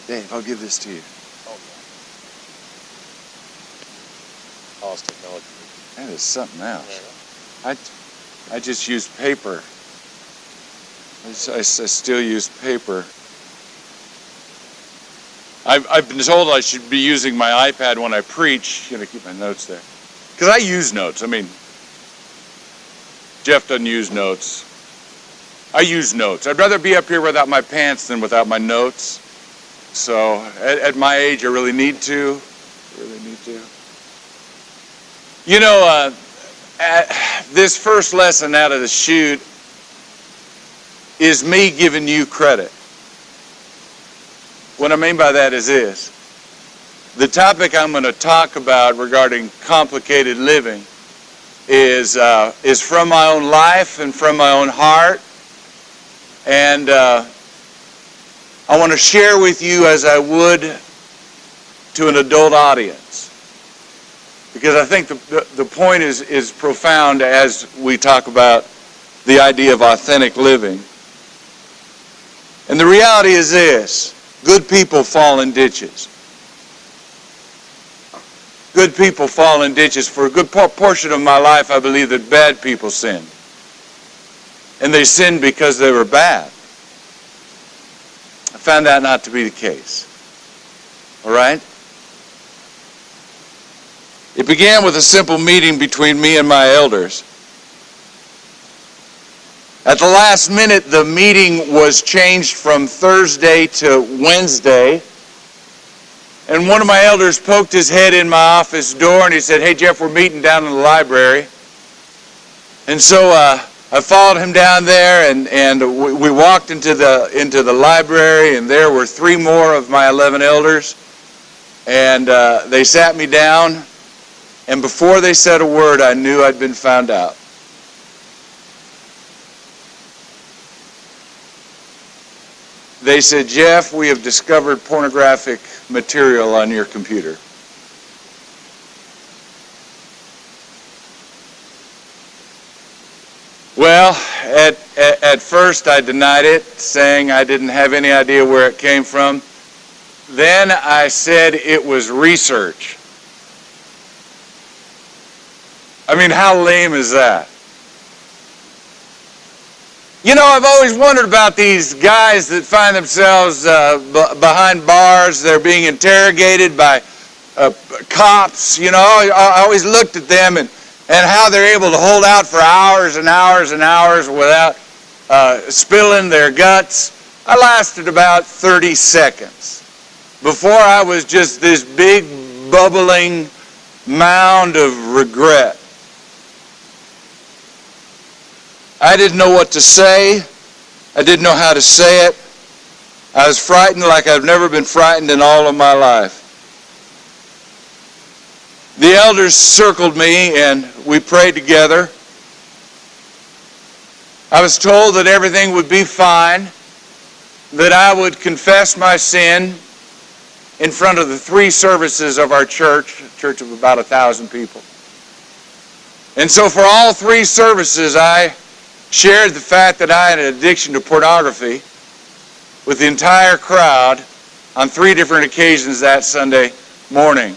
Dave, I'll give this to you. Oh, yeah. Awesome technology. That is something else. I just use paper. I still use paper. I've been told I should be using my iPad when I preach. I'm going to keep my notes there. Because I use notes. I mean, Jeff doesn't use notes. I use notes. I'd rather be up here without my pants than without my notes. So at my age, I really need to. You know, this first lesson out of the chute is me giving you credit. What I mean by that is this. The topic I'm going to talk about regarding complicated living is from my own life and from my own heart. And I want to share with you as I would to an adult audience. Because I think the point is profound as we talk about the idea of authentic living. And the reality is this. Good people fall in ditches. Good people fall in ditches. For a good portion of my life, I believe that bad people sin. And they sinned because they were bad. I found that not to be the case. All right? It began with a simple meeting between me and my elders. At the last minute, the meeting was changed from Thursday to Wednesday. And one of my elders poked his head in my office door and he said, "Hey, Jeff, we're meeting down in the library." And so I followed him down there and we walked into the library, and there were 3 more of my 11 elders. And they sat me down, and before they said a word, I knew I'd been found out. They said, "Jeff, we have discovered pornographic material on your computer." Well, at first I denied it, saying I didn't have any idea where it came from. Then I said it was research. I mean, how lame is that? You know, I've always wondered about these guys that find themselves behind bars. They're being interrogated by cops. You know, I always looked at them and how they're able to hold out for hours and hours and hours without spilling their guts. I lasted about 30 seconds before I was just this big bubbling mound of regret. I didn't know what to say. I didn't know how to say it. I was frightened like I've never been frightened in all of my life. The elders circled me and we prayed together. I was told that everything would be fine, that I would confess my sin in front of the 3 services of our church, a church of about 1,000 people. And so for all 3 services, I shared the fact that I had an addiction to pornography with the entire crowd on 3 different occasions that Sunday morning.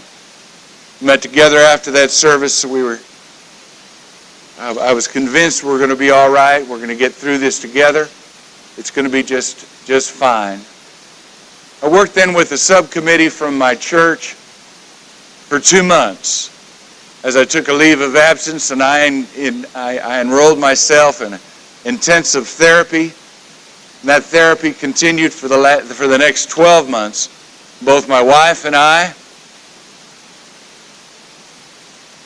We met together after that service, so I was convinced we're going to be all right. We're going to get through this together. It's going to be just fine. I worked then with a subcommittee from my church for 2 months as I took a leave of absence, and I enrolled myself in intensive therapy. And that therapy continued for the next 12 months, both my wife and I.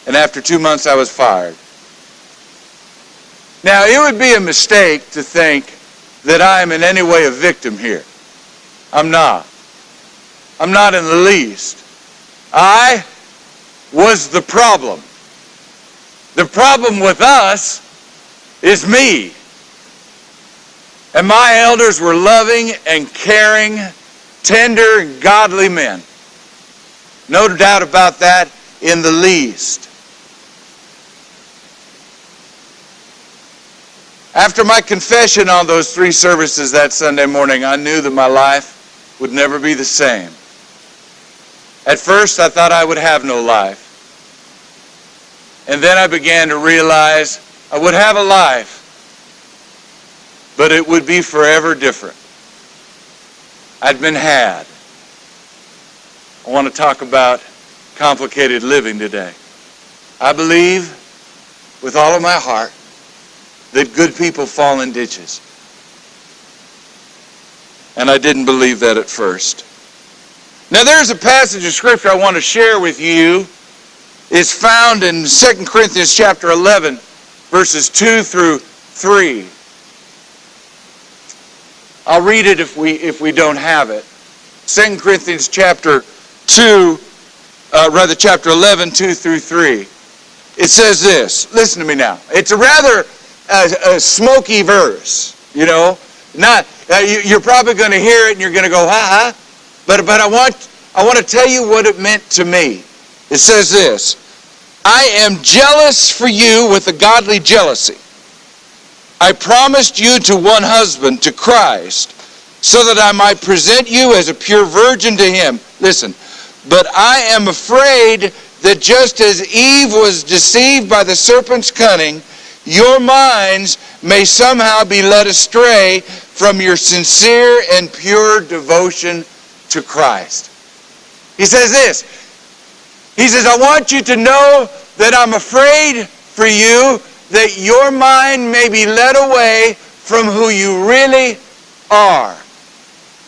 And after 2 months, I was fired. Now, it would be a mistake to think that I am in any way a victim here. I'm not. I'm not in the least. I was the problem. The problem with us is me. And my elders were loving and caring, tender and godly men. No doubt about that in the least. After my confession on those 3 services that Sunday morning, I knew that my life would never be the same. At first, I thought I would have no life. And then I began to realize I would have a life, but it would be forever different. I'd been had. I want to talk about complicated living today. I believe with all of my heart that good people fall in ditches. And I didn't believe that at first. Now there's a passage of Scripture I want to share with you. It's found in 2 Corinthians chapter 11, verses 2 through 3. I'll read it if we don't have it. 2 Corinthians chapter 11, 2 through 3. It says this. Listen to me now. It's a rather smoky verse, you know. You're probably going to hear it and you're going to go, ha ha. But I want to tell you what it meant to me. It says this. I am jealous for you with a godly jealousy. I promised you to one husband, to Christ, so that I might present you as a pure virgin to him. Listen, but I am afraid that just as Eve was deceived by the serpent's cunning, your minds may somehow be led astray from your sincere and pure devotion to Christ. He says this. He says, I want you to know that I'm afraid for you that your mind may be led away from who you really are.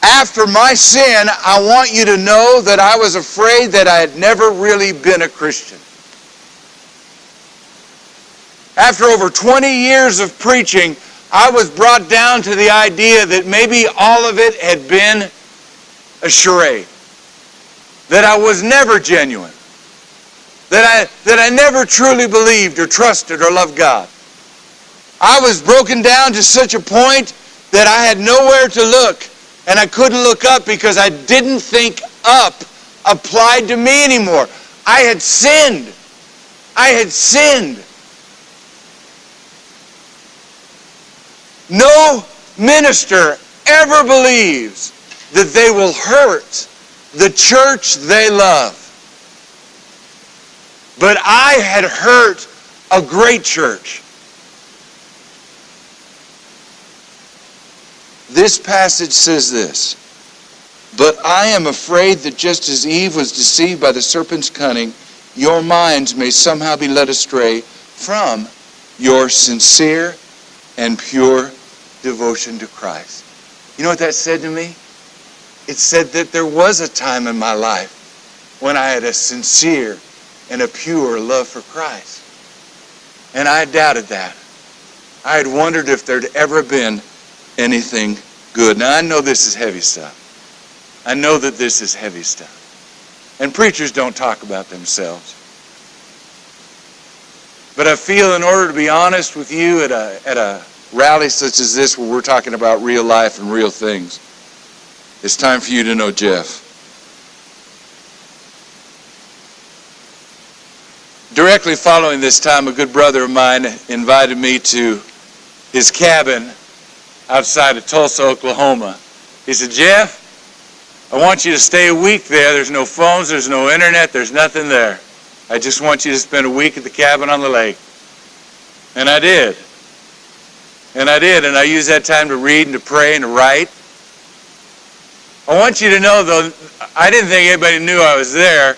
After my sin, I want you to know that I was afraid that I had never really been a Christian. After over 20 years of preaching, I was brought down to the idea that maybe all of it had been a charade. That I was never genuine. That I never truly believed or trusted or loved God. I was broken down to such a point that I had nowhere to look. And I couldn't look up because I didn't think up applied to me anymore. I had sinned. I had sinned. No minister ever believes that they will hurt the church they love. But I had hurt a great church. This passage says this, but I am afraid that just as Eve was deceived by the serpent's cunning, your minds may somehow be led astray from your sincere and pure devotion to Christ. You know what that said to me? It said that there was a time in my life when I had a sincere and a pure love for Christ. And I doubted that. I had wondered if there'd ever been anything good. Now I know this is heavy stuff. I know that this is heavy stuff. And preachers don't talk about themselves. But I feel in order to be honest with you at a rally such as this where we're talking about real life and real things, it's time for you to know Jeff. Directly following this time, a good brother of mine invited me to his cabin outside of Tulsa, Oklahoma. He said, Jeff, I want you to stay a week there. There's no phones, there's no internet, there's nothing there. I just want you to spend a week at the cabin on the lake. And I did. And I used that time to read and to pray and to write. I want you to know, though, I didn't think anybody knew I was there,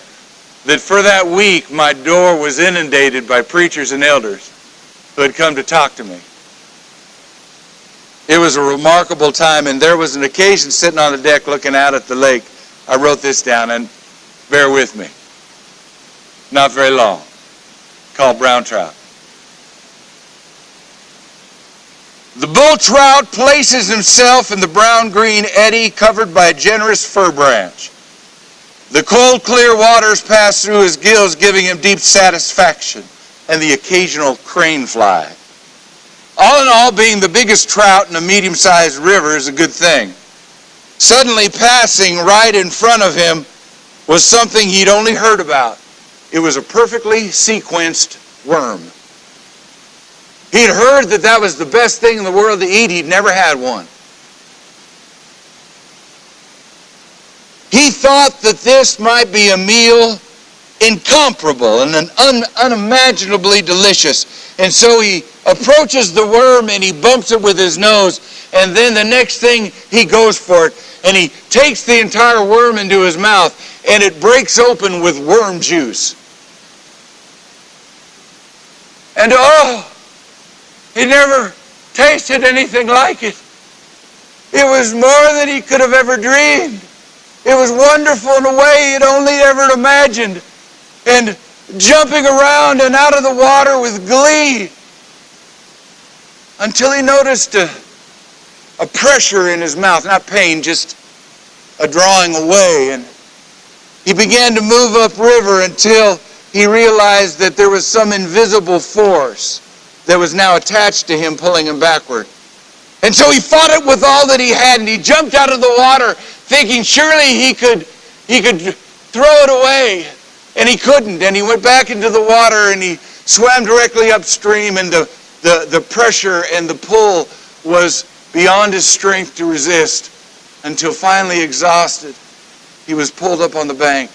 that for that week, my door was inundated by preachers and elders who had come to talk to me. It was a remarkable time, and there was an occasion sitting on the deck looking out at the lake. I wrote this down, and bear with me. Not very long. Called brown trout. The bull trout places himself in the brown-green eddy covered by a generous fir branch. The cold, clear waters pass through his gills, giving him deep satisfaction, and the occasional crane fly. All in all, being the biggest trout in a medium-sized river is a good thing. Suddenly passing right in front of him was something he'd only heard about. It was a perfectly sequenced worm. He'd heard that that was the best thing in the world to eat. He'd never had one. He thought that this might be a meal incomparable and unimaginably delicious. And so he approaches the worm and he bumps it with his nose. And then the next thing, he goes for it. And he takes the entire worm into his mouth. And it breaks open with worm juice. And he never tasted anything like it. It was more than he could have ever dreamed. It was wonderful in a way he'd only ever imagined. And jumping around and out of the water with glee until he noticed a pressure in his mouth, not pain, just a drawing away. And he began to move upriver until he realized that there was some invisible force that was now attached to him, pulling him backward. And so he fought it with all that he had, and he jumped out of the water thinking surely he could throw it away. And he couldn't. And he went back into the water and he swam directly upstream, and the pressure and the pull was beyond his strength to resist until finally exhausted, he was pulled up on the bank.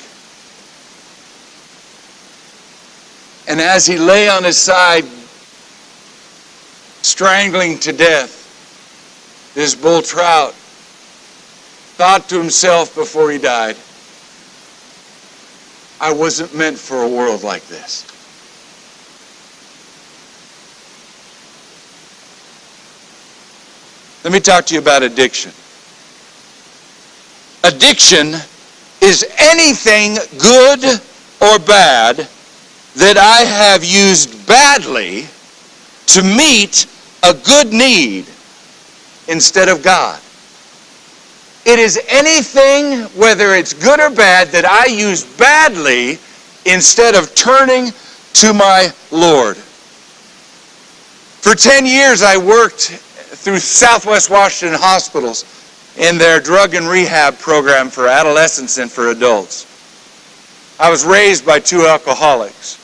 And as he lay on his side, strangling to death, this bull trout thought to himself before he died, I wasn't meant for a world like this. Let me talk to you about addiction. Addiction is anything good or bad that I have used badly to meet a good need instead of God. It is anything, whether it's good or bad, that I use badly instead of turning to my Lord. For 10 years I worked through Southwest Washington hospitals in their drug and rehab program for adolescents and for adults. I was raised by 2 alcoholics.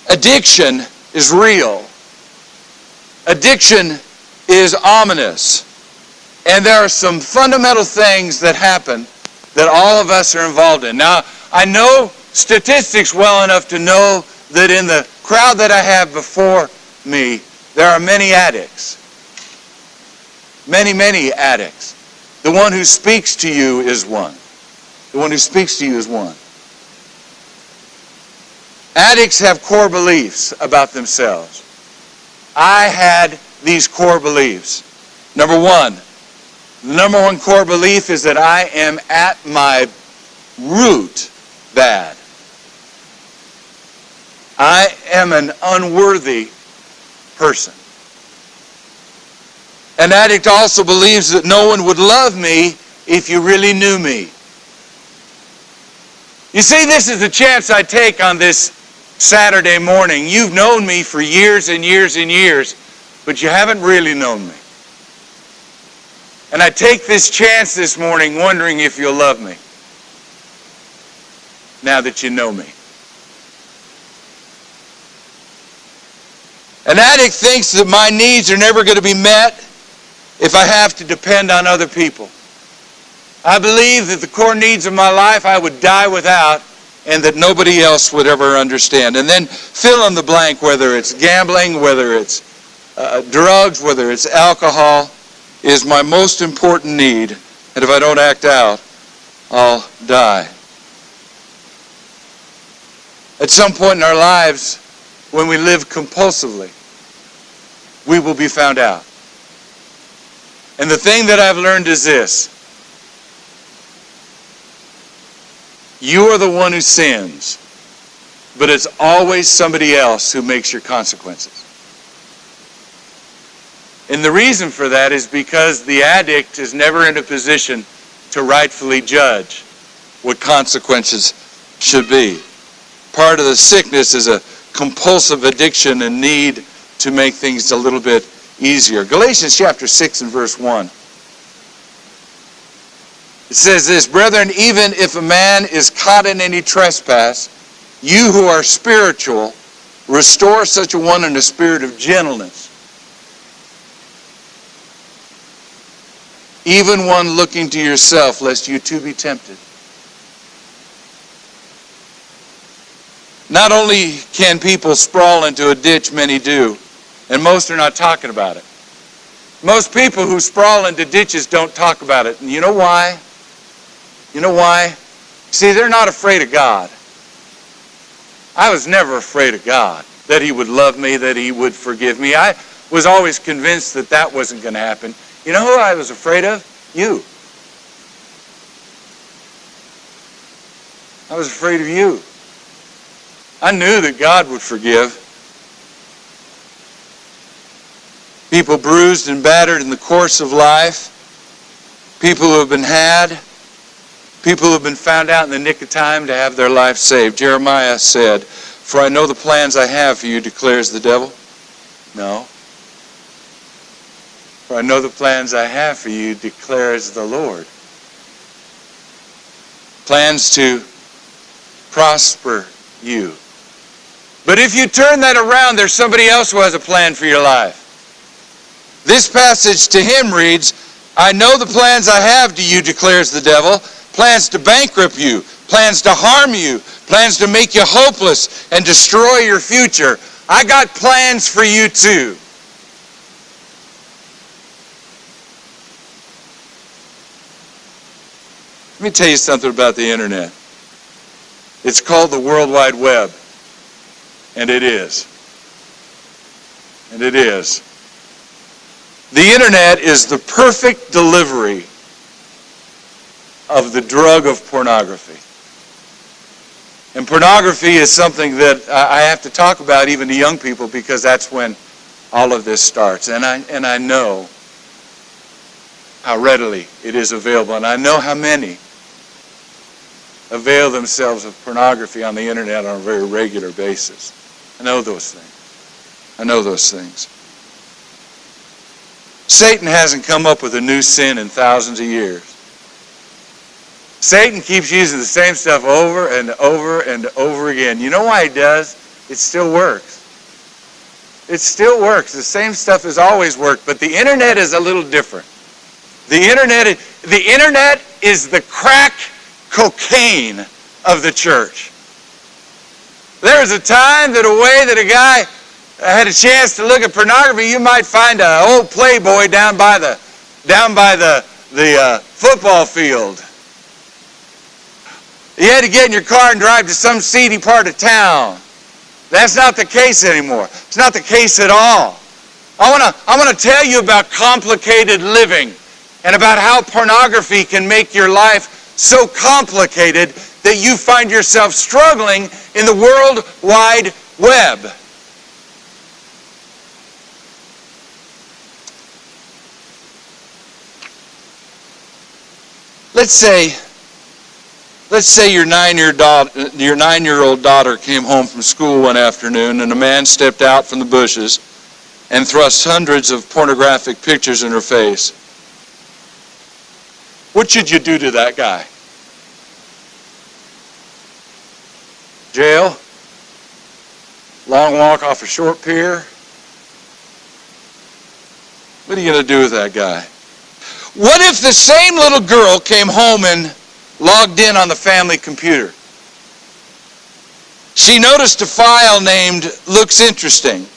Addiction is real. Addiction is ominous. And there are some fundamental things that happen that all of us are involved in. Now, I know statistics well enough to know that in the crowd that I have before me, there are many addicts. Many, many addicts. The one who speaks to you is one. The one who speaks to you is one. Addicts have core beliefs about themselves. I had these core beliefs. Number one, the number one core belief is that I am at my root bad. I am an unworthy person. An addict also believes that no one would love me if you really knew me. You see, this is the chance I take on this Saturday morning. You've known me for years and years and years, but you haven't really known me. And I take this chance this morning wondering if you'll love me now that you know me. An addict thinks that my needs are never going to be met if I have to depend on other people. I believe that the core needs of my life I would die without, and that nobody else would ever understand. And then fill in the blank, whether it's gambling, whether it's drugs, whether it's alcohol, is my most important need. And if I don't act out, I'll die. At some point in our lives, when we live compulsively, we will be found out. And the thing that I've learned is this: you are the one who sins, but it's always somebody else who makes your consequences. And the reason for that is because the addict is never in a position to rightfully judge what consequences should be. Part of the sickness is a compulsive addiction and need to make things a little bit easier. Galatians chapter 6 and verse 1. It says this: Brethren, even if a man is caught in any trespass, you who are spiritual, restore such a one in a spirit of gentleness. even one looking to yourself, lest you too be tempted. Not only can people sprawl into a ditch, many do, and most are not talking about it. Most people who sprawl into ditches don't talk about it. And you know why? You know why? See, they're not afraid of God. I was never afraid of God, that he would love me, that he would forgive me. I was always convinced that that wasn't going to happen. You know who I was afraid of? You. I was afraid of you. I knew that God would forgive. People bruised and battered in the course of life. People who have been had. People who have been found out in the nick of time to have their life saved. Jeremiah said, "For I know the plans I have for you," declares the devil. No. "For I know the plans I have for you," declares the Lord. Plans to prosper you. But if you turn that around, there's somebody else who has a plan for your life. This passage to him reads, "I know the plans I have to you," declares the devil. Plans to bankrupt you, plans to harm you, plans to make you hopeless and destroy your future. I got plans for you too. Let me tell you something about the internet. It's called the World Wide Web. And it is. And it is. The internet is the perfect delivery of the drug of pornography. And pornography is something that I have to talk about even to young people, because that's when all of this starts. And I know how readily it is available, and I know how many avail themselves of pornography on the internet on a very regular basis. I know those things. I know those things. Satan hasn't come up with a new sin in thousands of years. Satan keeps using the same stuff over and over and over again. You know why he does? It still works. It still works. The same stuff has always worked, but the internet is a little different. The internet is the crack cocaine of the church. There was a time that a way that a guy had a chance to look at pornography, you might find an old Playboy down by the football field. You had to get in your car and drive to some seedy part of town. That's not the case anymore. It's not the case at all. I want to tell you about complicated living and about how pornography can make your life so complicated that you find yourself struggling in the World Wide Web. Let's say your 9-year-old daughter came home from school one afternoon and a man stepped out from the bushes and thrust hundreds of pornographic pictures in her face. What should you do to that guy? Jail? Long walk off a short pier? What are you going to do with that guy? What if the same little girl came home and logged in on the family computer? She noticed a file named "Looks Interesting."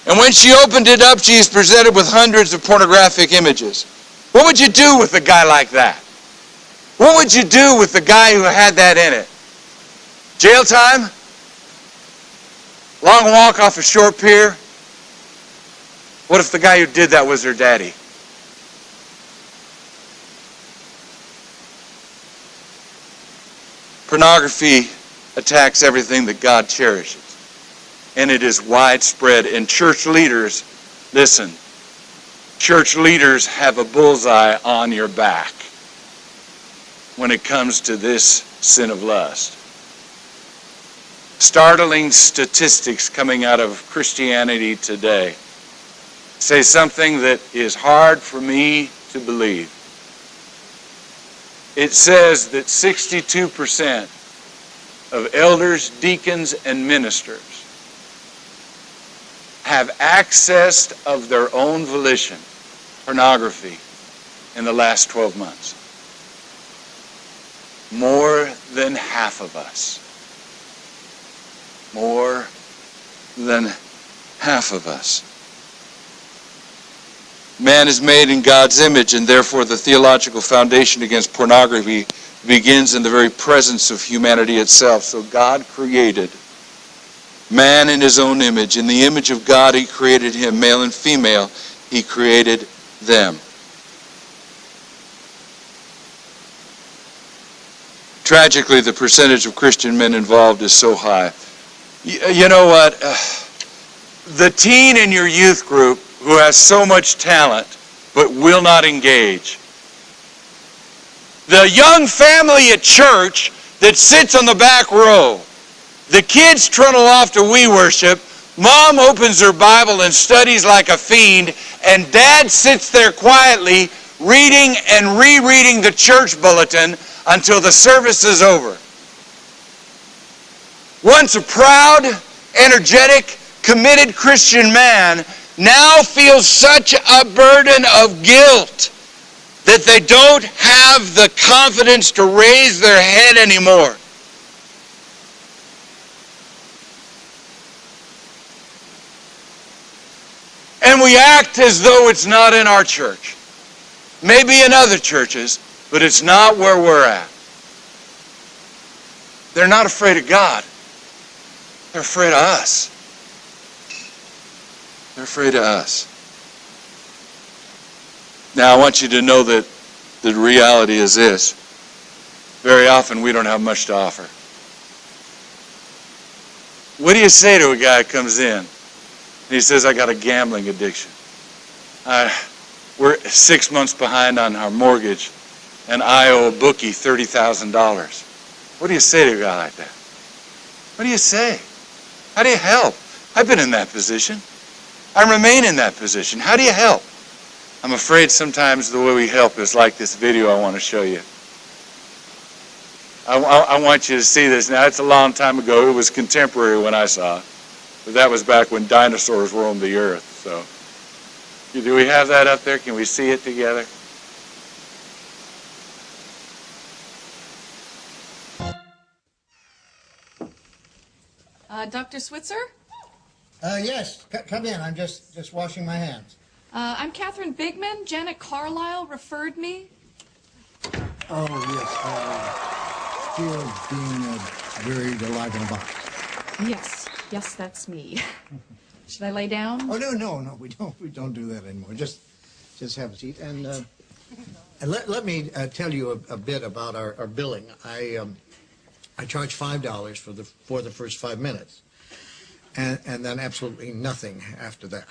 And when she opened it up, she is presented with hundreds of pornographic images. What would you do with a guy like that? What would you do with the guy who had that in it? Jail time? Long walk off a short pier? What if the guy who did that was her daddy? Pornography attacks everything that God cherishes. And it is widespread. And church leaders, listen, church leaders have a bullseye on your back when it comes to this sin of lust. Startling statistics coming out of Christianity today say something that is hard for me to believe. It says that 62% of elders, deacons, and ministers have accessed of their own volition pornography in the last 12 months. More than half of us. More than half of us. Man is made in God's image, and therefore the theological foundation against pornography begins in the very presence of humanity itself. So God created man in his own image. In the image of God he created him, male and female, he created them. Tragically, the percentage of Christian men involved is so high. You know what? The teen in your youth group who has so much talent but will not engage. The young family at church that sits on the back row. The kids trundle off to We Worship. Mom opens her Bible and studies like a fiend, and Dad sits there quietly reading and rereading the church bulletin until the service is over. Once a proud, energetic, committed Christian man now feels such a burden of guilt that they don't have the confidence to raise their head anymore. And we act as though it's not in our church. Maybe in other churches, but it's not where we're at. They're not afraid of God. They're afraid of us. They're afraid of us. Now, I want you to know that the reality is this. Very often, we don't have much to offer. What do you say to a guy who comes in and he says, I got a gambling addiction. We're 6 months behind on our mortgage, and I owe a bookie $30,000. What do you say to a guy like that? What do you say? How do you help? I've been in that position. I remain in that position. How do you help? I'm afraid sometimes the way we help is like this video I want to show you. I want you to see this. Now, it's a long time ago. It was contemporary when I saw it. But that was back when dinosaurs roamed the earth. So, do we have that up there? Can we see it together? Dr. Switzer? Yes, come in. I'm just washing my hands. I'm Catherine Bigman. Janet Carlisle referred me. Oh, yes. Still being buried alive in a box. Yes, that's me. Should I lay down? Oh, no, we don't do that anymore. Just have a seat. And let me tell you a bit about our billing. I charge $5 for the first 5 minutes. And then absolutely nothing after that.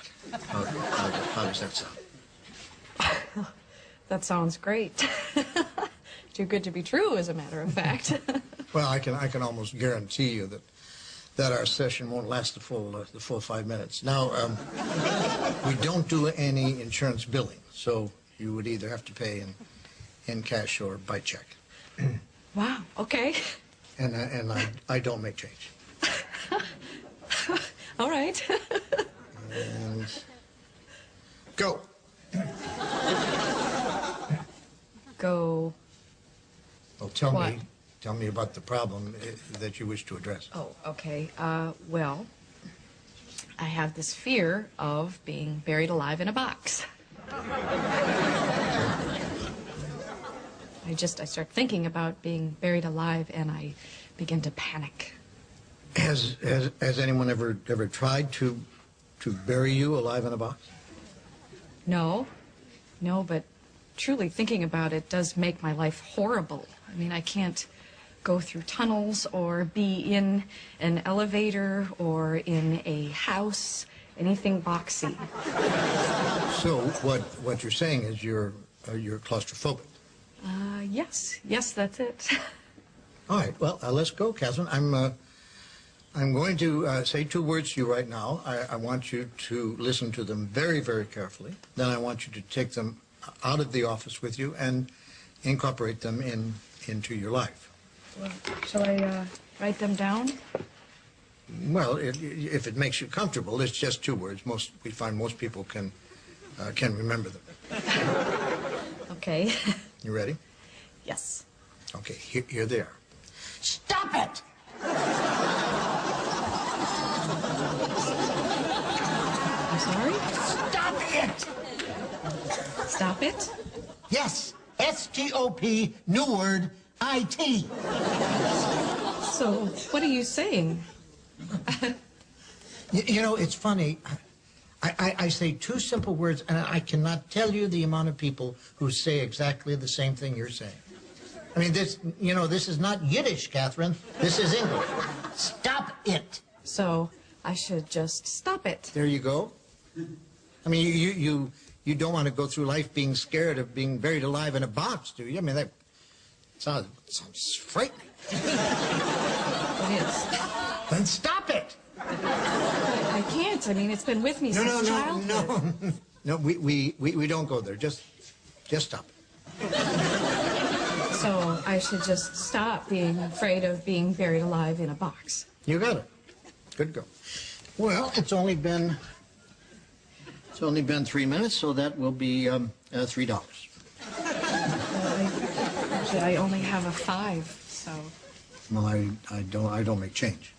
How does that sound? That sounds great. Too good to be true, as a matter of fact. Well, I can almost guarantee you that our session won't last the full 5 minutes. Now, we don't do any insurance billing, so you would either have to pay in cash or by check. Wow, okay. And I don't make change. All right. And go. Go. Well, What? tell me about the problem that you wish to address. Oh, okay. Well, I have this fear of being buried alive in a box. I start thinking about being buried alive and I begin to panic. Has anyone ever tried to bury you alive in a box? No, but truly thinking about it does make my life horrible. I mean, I can't go through tunnels or be in an elevator or in a house, anything boxy. So what you're saying is you're claustrophobic. Yes, that's it. All right, well, let's go, Catherine. I'm going to say 2 words to you right now. I want you to listen to them very, very carefully. Then I want you to take them out of the office with you and incorporate them into your life. Well, shall I write them down? Well, if it makes you comfortable, it's just 2 words. We find most people can remember them. Okay. You ready? Yes. Okay, here they are. Stop it! I'm sorry? Stop it! Stop it? Yes, S-T-O-P, new word, I-T. So, what are you saying? You know, it's funny. I say two simple words, and I cannot tell you the amount of people who say exactly the same thing you're saying. I mean, this is not Yiddish, Catherine. This is English. Stop it. So, I should just stop it. There you go. I mean, you don't want to go through life being scared of being buried alive in a box, do you? I mean, that sounds frightening. It is. Then stop it. I can't. I mean, it's been with me since childhood. No, we don't go there. Just stop it. So, I should just stop being afraid of being buried alive in a box. You got it. Good go. Well, it's only been 3 minutes, so that will be $3. Actually, I only have a 5, so Well, I don't make change.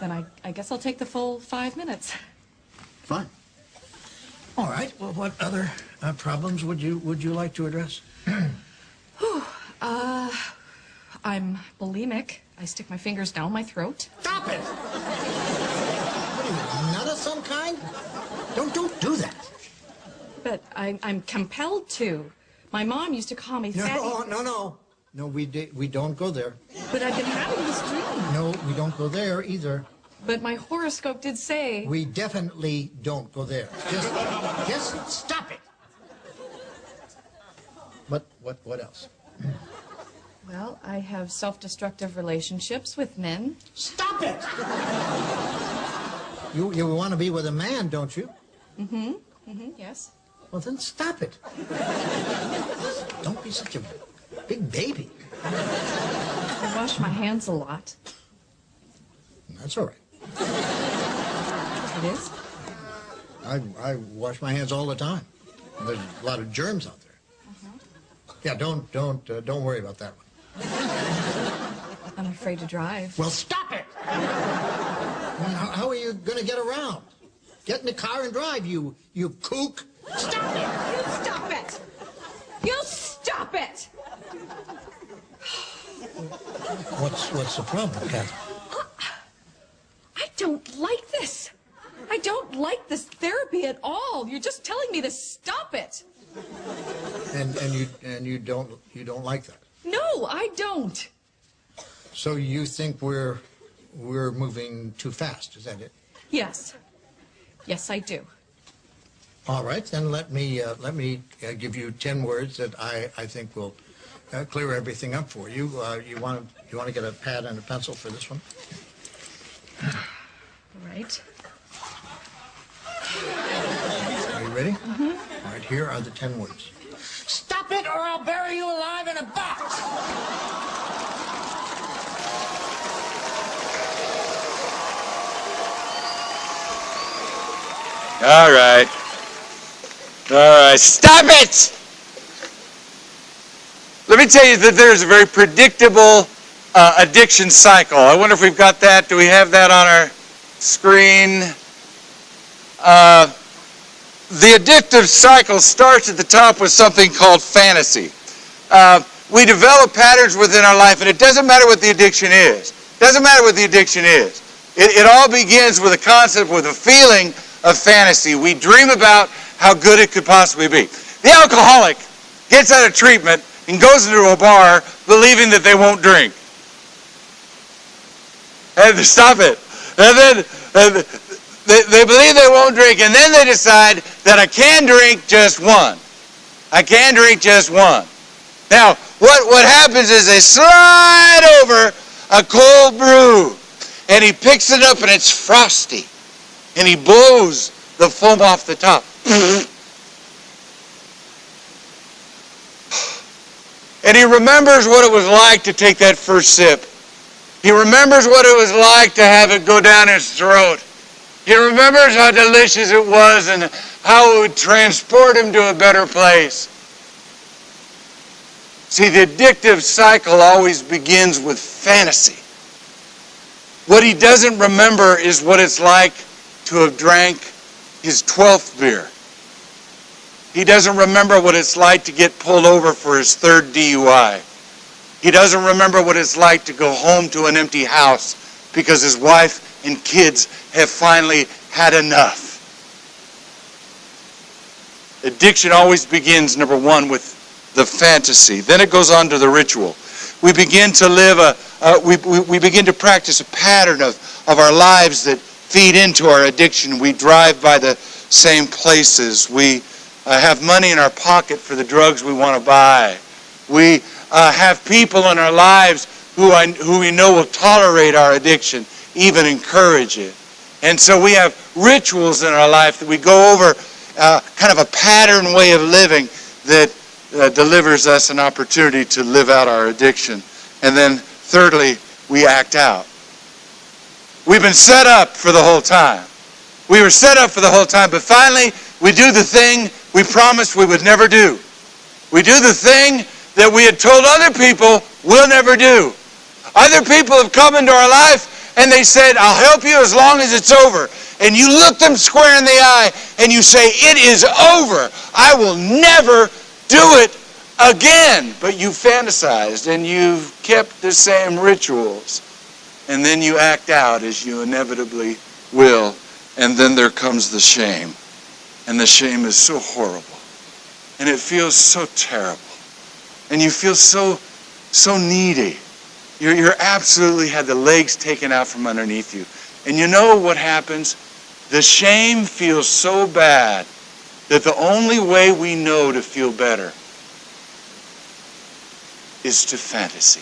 then I guess I'll take the full 5 minutes. Fine. All right. Well, what other problems would you like to address? I'm bulimic. I stick my fingers down my throat. Stop it! What are you, a nut of some kind? Don't do that. But I'm compelled to. My mom used to call me fatty. No, we don't go there. But I've been having this dream. No, we don't go there either. But my horoscope did say... We definitely don't go there. Just stop it. What else? Well, I have self-destructive relationships with men. Stop it! You want to be with a man, don't you? Yes. Well, then stop it. Don't be such a big baby. I wash my hands a lot. That's all right. It is? I wash my hands all the time. There's a lot of germs out there. Yeah, don't worry about that one. I'm afraid to drive. Well, stop it! How are you going to get around? Get in the car and drive, you kook. Stop it! You stop it! You stop it! What's the problem, Catherine? I don't like this. I don't like this therapy at all. You're just telling me to stop it. And you don't like that. No, I don't. So you think we're moving too fast? Is that it? Yes. Yes, I do. All right, then let me give you 10 words that I think will clear everything up for you. You want to get a pad and a pencil for this one? All right. Are you ready? Mm-hmm. All right, here are the 10 words. Stop it or I'll bury you alive in a box! All right. Stop it! Let me tell you that there's a very predictable addiction cycle. I wonder if we've got that. Do we have that on our screen? The addictive cycle starts at the top with something called fantasy. We develop patterns within our life, and it doesn't matter what the addiction is. It doesn't matter what the addiction is. It all begins with a concept, with a feeling of fantasy. We dream about how good it could possibly be. The alcoholic gets out of treatment and goes into a bar believing that they won't drink. And stop it. And then they believe they won't drink, and then they decide that I can drink just one. I can drink just one. Now, what happens is they slide over a cold brew, and he picks it up, and it's frosty, and he blows the foam off the top. And he remembers what it was like to take that first sip. He remembers what it was like to have it go down his throat. He remembers how delicious it was and how it would transport him to a better place. See, the addictive cycle always begins with fantasy. What he doesn't remember is what it's like to have drank his 12th beer. He doesn't remember what it's like to get pulled over for his 3rd DUI. He doesn't remember what it's like to go home to an empty house because his wife and kids have finally had enough. Addiction always begins, number one, with the fantasy. Then it goes on to the ritual. We begin to live we begin to practice a pattern of our lives that feed into our addiction. We drive by the same places. We have money in our pocket for the drugs we want to buy. We have people in our lives who we know will tolerate our addiction, even encourage it. And so we have rituals in our life that we go over, kind of a pattern way of living that delivers us an opportunity to live out our addiction. And then thirdly, we act out. We've been set up for the whole time. We were set up for the whole time, but finally we do the thing we promised we would never do. We do the thing that we had told other people we'll never do. Other people have come into our life and they said, I'll help you as long as it's over. And you look them square in the eye and you say, it is over. I will never do it again. But you fantasized and you've kept the same rituals. And then you act out as you inevitably will. And then there comes the shame. And the shame is so horrible. And it feels so terrible. And you feel so needy. You're absolutely had the legs taken out from underneath you. And you know what happens? The shame feels so bad that the only way we know to feel better is to fantasy.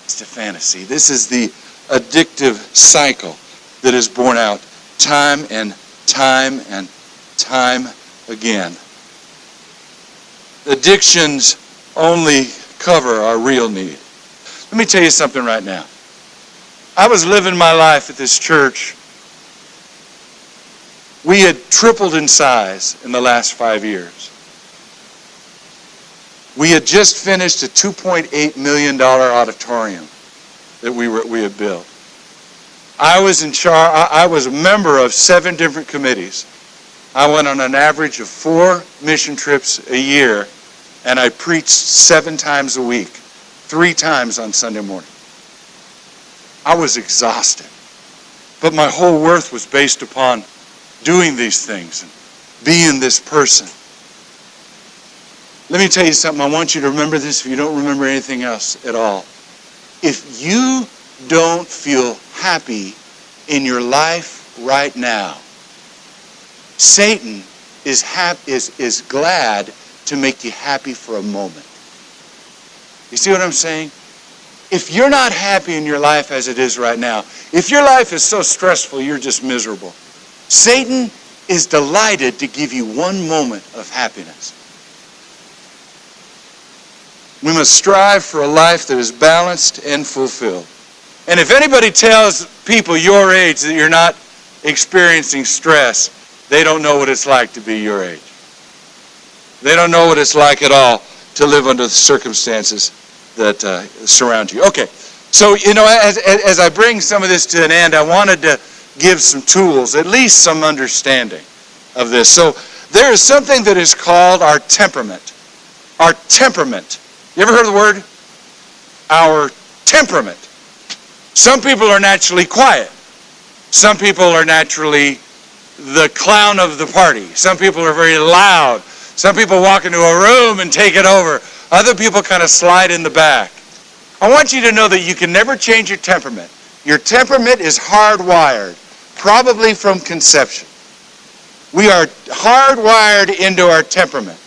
It's to fantasy. This is the addictive cycle that is borne out time and time and time again. Addictions only cover our real need. Let me tell you something right now. I was living my life at this church. We had tripled in size in the last 5 years. We had just finished a $2.8 million auditorium that we had built. I was in charge. I was a member of 7 different committees. I went on an average of 4 mission trips a year, and I preached 7 times a week, 3 times on Sunday morning. I was exhausted, but my whole worth was based upon doing these things and being this person. Let me tell you something. I want you to remember this if you don't remember anything else at all. If you don't feel happy in your life right now, Satan is glad to make you happy for a moment. You see what I'm saying? If you're not happy in your life as it is right now, if your life is so stressful you're just miserable, Satan is delighted to give you one moment of happiness. We must strive for a life that is balanced and fulfilled. And if anybody tells people your age that you're not experiencing stress, they don't know what it's like to be your age. They don't know what it's like at all to live under the circumstances that surround you. Okay, so, as I bring some of this to an end, I wanted to give some tools, at least some understanding of this. So, there is something that is called our temperament. Our temperament. You ever heard of the word? Our temperament. Some people are naturally quiet. Some people are naturally the clown of the party. Some people are very loud. Some people walk into a room and take it over. Other people kind of slide in the back. I want you to know that you can never change your temperament. Your temperament is hardwired, probably from conception. We are hardwired into our temperament.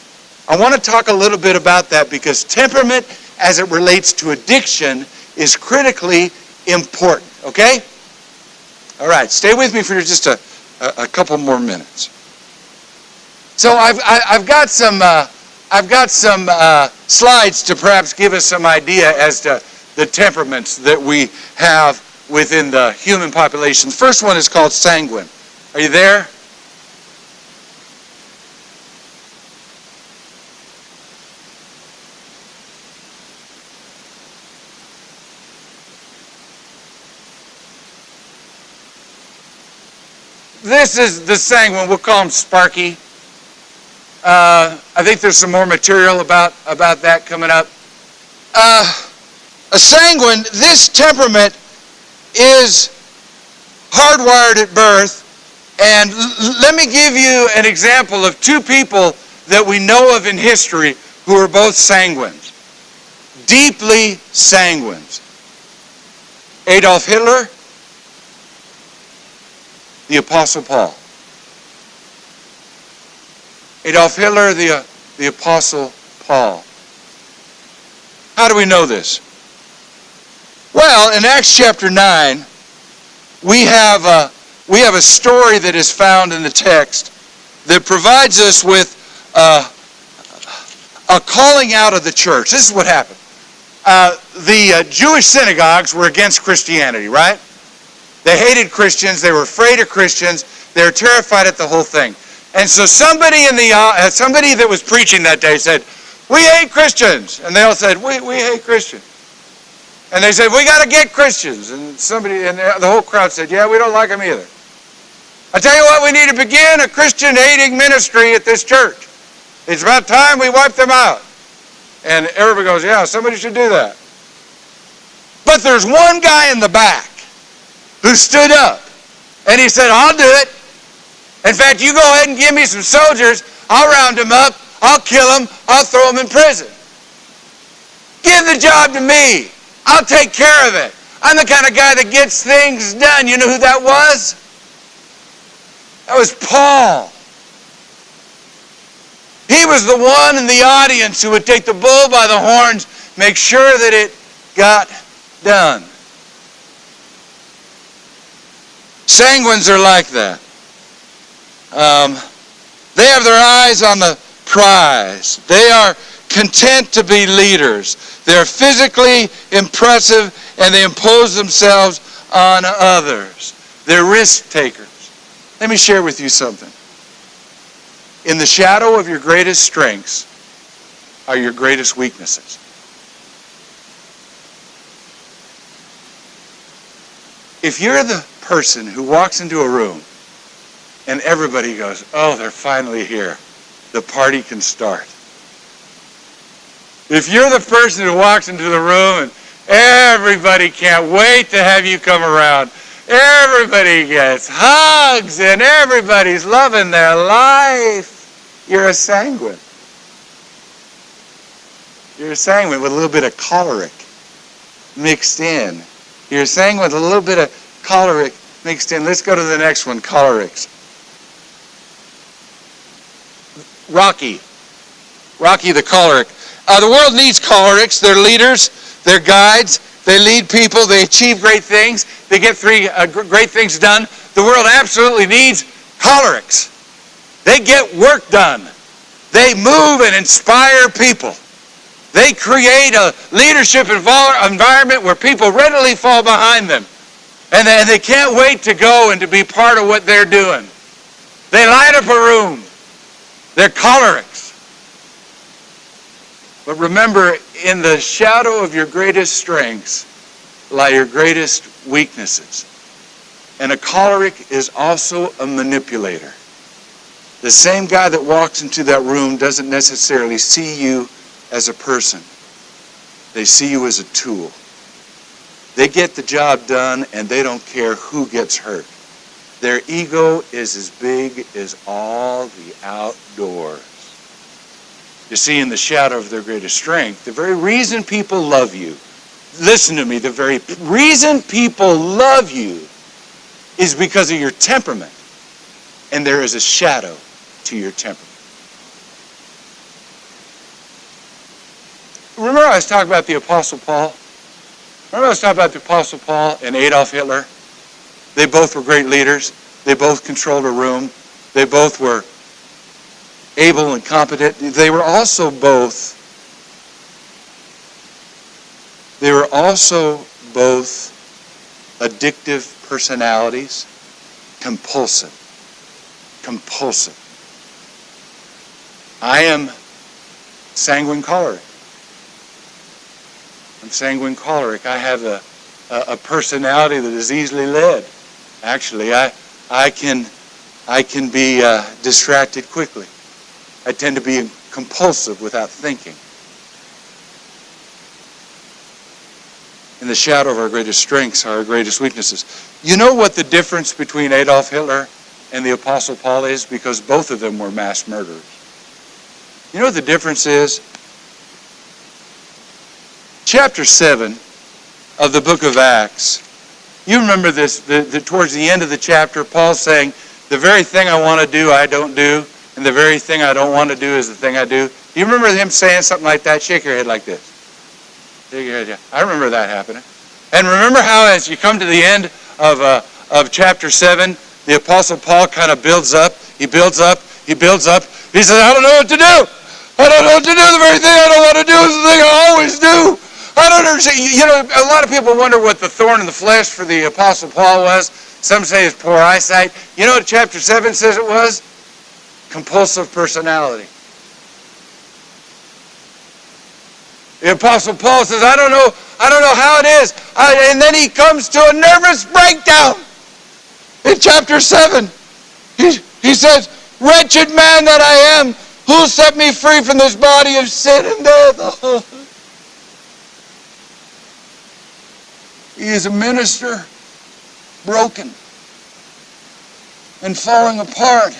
I want to talk a little bit about that because temperament, as it relates to addiction, is critically important. Okay? All right, stay with me for just a couple more minutes. So I've got some slides to perhaps give us some idea as to the temperaments that we have within the human population. The first one is called sanguine. Are you there? This is the sanguine. We'll call him Sparky. I think there's some more material about that coming up. A sanguine, this temperament is hardwired at birth. And let me give you an example of two people that we know of in history who are both sanguines. Deeply sanguines. Adolf Hitler, the Apostle Paul. Adolf Hitler, the Apostle Paul. How do we know this? Well, in Acts chapter 9, we have a story that is found in the text that provides us with a calling out of the church. This is what happened. The Jewish synagogues were against Christianity, right? They hated Christians. They were afraid of Christians. They were terrified at the whole thing. And so somebody that was preaching that day said, "We hate Christians." And they all said, we hate Christians. And they said, "We got to get Christians." And the whole crowd said, "Yeah, we don't like them either." I tell you what, we need to begin a Christian-hating ministry at this church. It's about time we wipe them out. And everybody goes, "Yeah, somebody should do that." But there's one guy in the back who stood up. And he said, "I'll do it. In fact, you go ahead and give me some soldiers. I'll round them up. I'll kill them. I'll throw them in prison. Give the job to me. I'll take care of it. I'm the kind of guy that gets things done." You know who that was? That was Paul. He was the one in the audience who would take the bull by the horns, make sure that it got done. Sanguines are like that. They have their eyes on the prize. They are content to be leaders. They're physically impressive and they impose themselves on others. They're risk takers. Let me share with you something. In the shadow of your greatest strengths are your greatest weaknesses. If you're the person who walks into a room and everybody goes, "Oh, they're finally here. The party can start." If you're the person who walks into the room and everybody can't wait to have you come around, everybody gets hugs and everybody's loving their life, you're a sanguine. You're a sanguine with a little bit of choleric mixed in. You're a sanguine with a little bit of choleric mixed in. Let's go to the next one, cholerics. Rocky the choleric. The world needs cholerics. They're leaders. They're guides. They lead people. They achieve great things. They get great things done. The world absolutely needs cholerics. They get work done. They move and inspire people. They create a leadership environment where people readily fall behind them. And they can't wait to go and to be part of what they're doing. They light up a room. They're cholerics. But remember, in the shadow of your greatest strengths lie your greatest weaknesses. And a choleric is also a manipulator. The same guy that walks into that room doesn't necessarily see you as a person. They see you as a tool. They get the job done and they don't care who gets hurt. Their ego is as big as all the outdoors. You see, in the shadow of their greatest strength, the very reason people love you, listen to me, the very reason people love you is because of your temperament. And there is a shadow to your temperament. Remember I was talking about the Apostle Paul? Remember I was talking about the Apostle Paul and Adolf Hitler? They both were great leaders. They both controlled a room. They both were able and competent. They were also both addictive personalities, compulsive. I am sanguine choleric. I'm sanguine choleric. I have a personality that is easily led. Actually, I can I can be distracted quickly. I tend to be compulsive without thinking. In the shadow of our greatest strengths are our greatest weaknesses. You know what the difference between Adolf Hitler and the Apostle Paul is? Because both of them were mass murderers. You know what the difference is? Chapter 7 of the book of Acts. You remember this, towards the end of the chapter, Paul's saying, the very thing I want to do, I don't do, and the very thing I don't want to do is the thing I do. You remember him saying something like that? Shake your head like this. Shake your head, yeah. I remember that happening. And remember how as you come to the end of chapter 7, the Apostle Paul kind of builds up. He builds up. He builds up. He says, I don't know what to do. I don't know what to do. The very thing I don't want to do is the thing I always do. I don't understand. You know, a lot of people wonder what the thorn in the flesh for the Apostle Paul was. Some say it's poor eyesight. You know what chapter 7 says it was? Compulsive personality. The Apostle Paul says, I don't know how it is. And then he comes to a nervous breakdown. In chapter 7, he says, wretched man that I am, who set me free from this body of sin and death? He is a minister, broken and falling apart.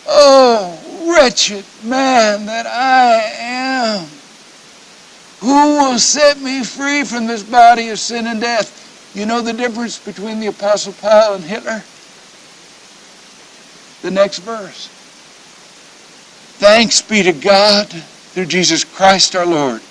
Oh, wretched man that I am. Who will set me free from this body of sin and death? You know the difference between the Apostle Paul and Hitler? The next verse. Thanks be to God through Jesus Christ our Lord.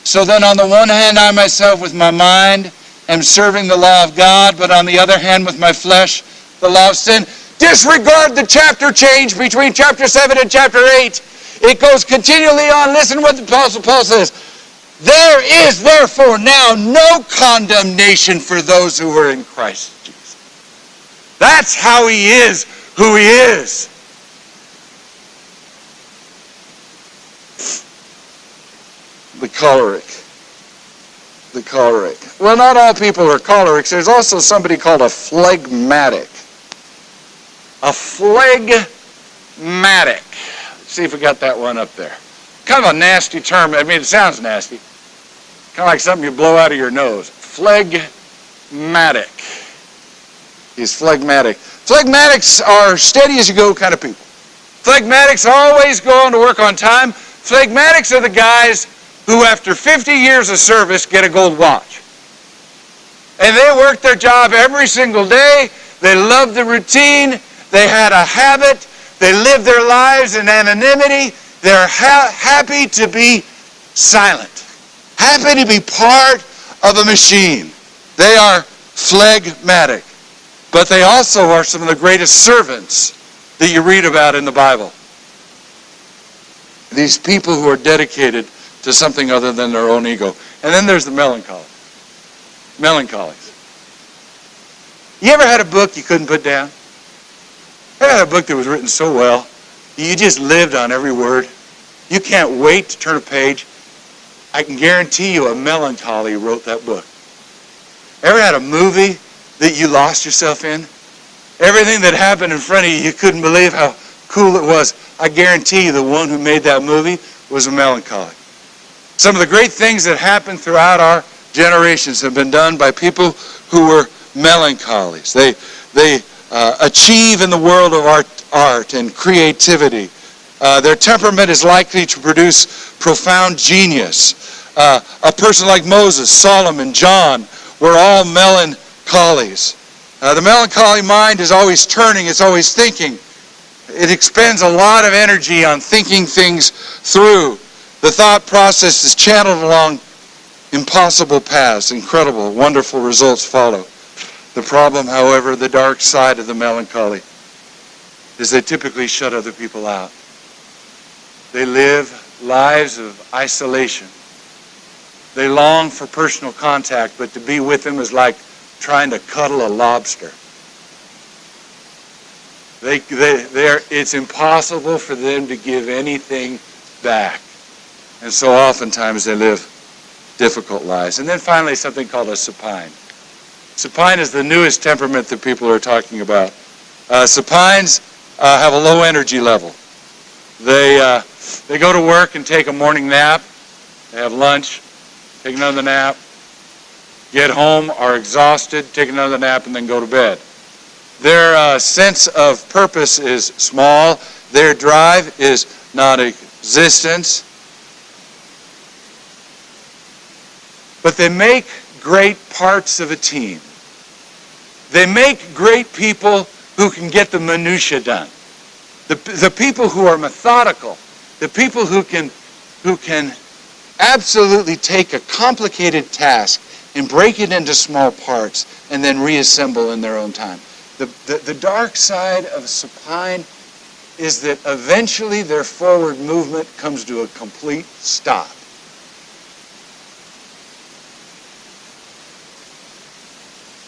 So then on the one hand, I myself with my mind am serving the law of God, but on the other hand with my flesh, the law of sin. Disregard the chapter change between chapter 7 and chapter 8. It goes continually on. Listen to what the Apostle Paul says. There is therefore now no condemnation for those who are in Christ Jesus. That's how he is who he is. The choleric. The choleric. Well, not all people are cholerics. There's also somebody called a phlegmatic. A phlegmatic. Let's see if we got that one up there. Kind of a nasty term. I mean, it sounds nasty. Kind of like something you blow out of your nose. Phlegmatic. He's phlegmatic. Phlegmatics are steady as you go kind of people. Phlegmatics always going to work on time. Phlegmatics are the guys who after 50 years of service get a gold watch. And they work their job every single day. They love the routine. They had a habit. They live their lives in anonymity. They're happy to be silent. Happy to be part of a machine. They are phlegmatic. But they also are some of the greatest servants that you read about in the Bible. These people who are dedicated to something other than their own ego. And then there's the melancholy. Melancholies. You ever had a book you couldn't put down? I had a book that was written so well, you just lived on every word. You can't wait to turn a page. I can guarantee you a melancholy wrote that book. Ever had a movie that you lost yourself in? Everything that happened in front of you, you couldn't believe how cool it was. I guarantee you the one who made that movie was a melancholy. Some of the great things that happened throughout our generations have been done by people who were melancholies. They achieve in the world of art and creativity. Their temperament is likely to produce profound genius. A person like Moses, Solomon, John were all melancholies. The melancholy mind is always turning, it's always thinking. It expends a lot of energy on thinking things through. The thought process is channeled along impossible paths. Incredible, wonderful results follow. The problem, however, the dark side of the melancholy, is they typically shut other people out. They live lives of isolation. They long for personal contact, but to be with them is like trying to cuddle a lobster. It's impossible for them to give anything back. And so oftentimes they live difficult lives. And then finally something called a supine. Supine is the newest temperament that people are talking about. Supines have a low energy level. They go to work and take a morning nap. They have lunch, take another nap, get home, are exhausted, take another nap, and then go to bed. Their sense of purpose is small. Their drive is non-existent. But they make great parts of a team. They make great people who can get the minutia done. The people who are methodical. The people who can absolutely take a complicated task and break it into small parts and then reassemble in their own time. The dark side of supine is that eventually their forward movement comes to a complete stop.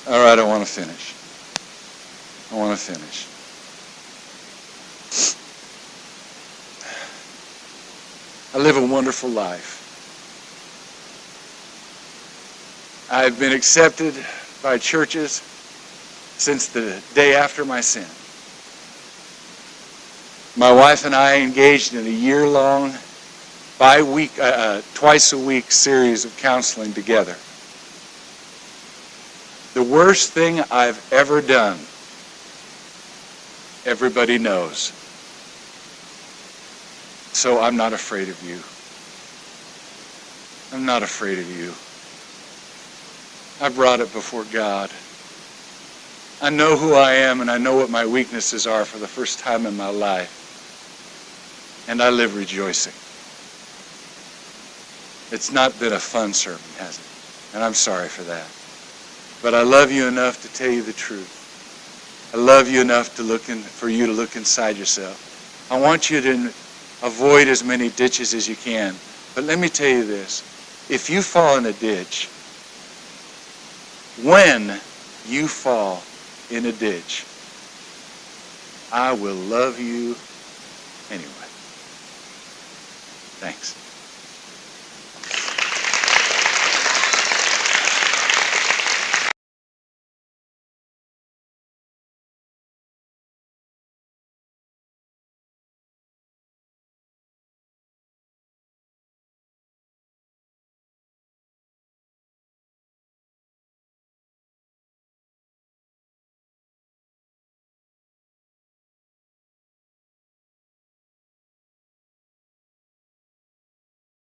All right, I want to finish. I live a wonderful life. I've been accepted by churches since the day after my sin. My wife and I engaged in a year-long, twice a week series of counseling together. The worst thing I've ever done, everybody knows. So I'm not afraid of you. I'm not afraid of you. I brought it before God. I know who I am and I know what my weaknesses are for the first time in my life. And I live rejoicing. It's not been a fun sermon, has it? And I'm sorry for that. But I love you enough to tell you the truth. I love you enough for you to look inside yourself. I want you to avoid as many ditches as you can. But let me tell you this. If you fall in a ditch, when you fall in a ditch, I will love you anyway. Thanks.